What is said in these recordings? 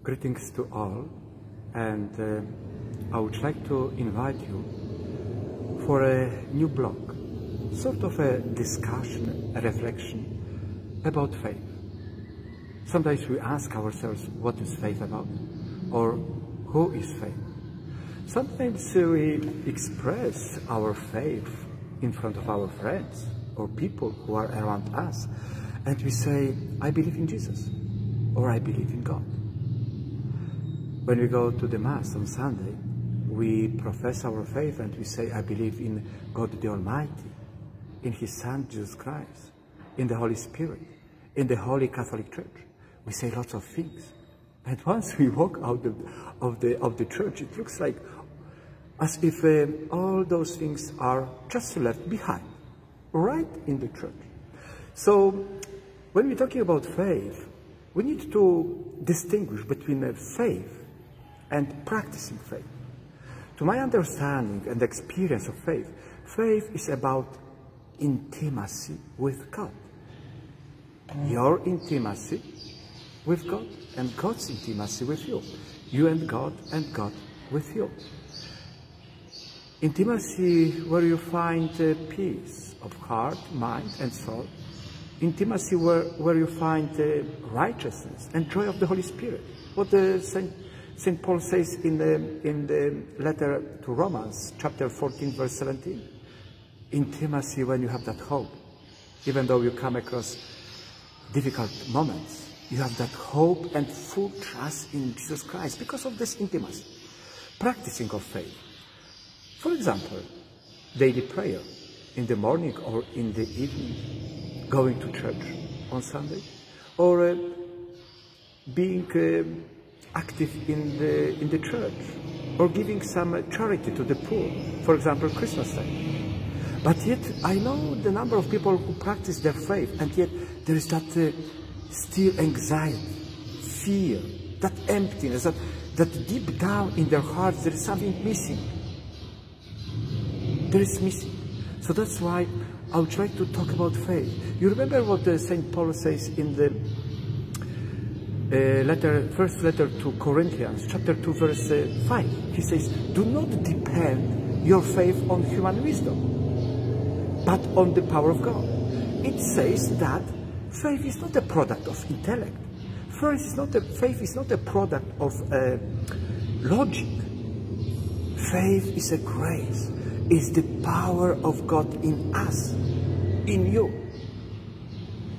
Greetings to all, and I would like to invite you for a new blog, sort of a discussion, a reflection about faith. Sometimes we ask ourselves, what is faith about? Or who is faith? Sometimes we express our faith in front of our friends or people who are around us, and we say, I believe in Jesus, or I believe in God. When we go to the Mass on Sunday, we profess our faith and we say, I believe in God the Almighty, in His Son, Jesus Christ, in the Holy Spirit, in the Holy Catholic Church. We say lots of things. And once we walk out of the church, it looks like as if all those things are just left behind, right in the church. So when we're talking about faith, we need to distinguish between faith and practicing faith. To my understanding and experience of faith, faith is about intimacy with God. Your intimacy with God and God's intimacy with you. You and God with you. Intimacy where you find peace of heart, mind and soul. Intimacy where you find righteousness and joy of the Holy Spirit. What St. Paul says in the letter to Romans, chapter 14, verse 17. Intimacy when you have that hope. Even though you come across difficult moments, you have that hope and full trust in Jesus Christ because of this intimacy. Practicing of faith. For example, daily prayer in the morning or in the evening, going to church on Sunday, or being active in the church, or giving some charity to the poor, for example, Christmas time. But yet, I know the number of people who practice their faith, and yet there is that still anxiety, fear, that emptiness, that deep down in their hearts there is something missing. There is missing. So that's why I would like to talk about faith. You remember what St. Paul says in the first letter to Corinthians, chapter 2, verse 5. He says, do not depend your faith on human wisdom, but on the power of God. It says that faith is not a product of intellect. Faith is not a product of logic. Faith is a grace. It's the power of God in us, in you.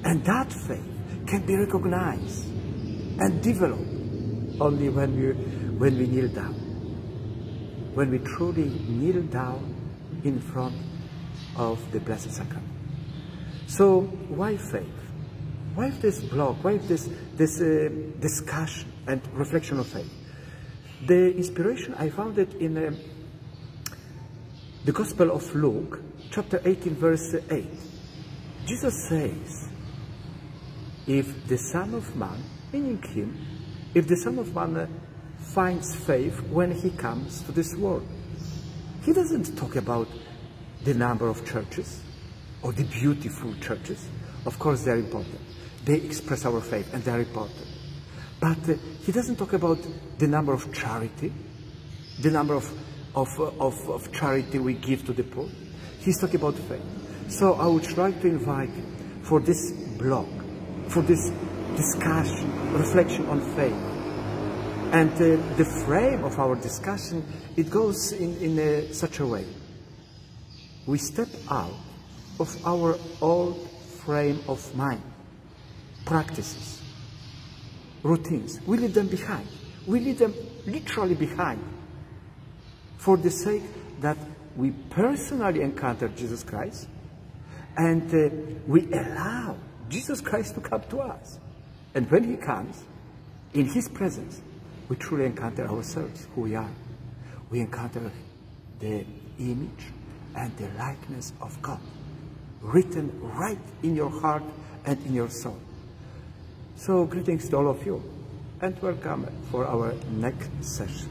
And that faith can be recognized and develop only when we kneel down. When we truly kneel down in front of the Blessed Sacrament. So why faith? Why this blog? Why this discussion and reflection of faith? The inspiration, I found it in the Gospel of Luke, chapter 18, verse 8. Jesus says, if the Son of Man, meaning Him, if the Son of Man finds faith when He comes to this world. He doesn't talk about the number of churches or the beautiful churches. Of course, they are important. They express our faith and they are important. But He doesn't talk about the number of charity, the number of charity we give to the poor. He's talking about faith. So I would like to invite you for this blog, for this discussion, reflection on faith. And the frame of our discussion, it goes in such a way. We step out of our old frame of mind, practices, routines. We leave them behind. We leave them literally behind for the sake that we personally encounter Jesus Christ and we allow Jesus Christ to come to us. And when He comes, in His presence, we truly encounter ourselves, who we are. We encounter the image and the likeness of God, written right in your heart and in your soul. So greetings to all of you, and welcome for our next session.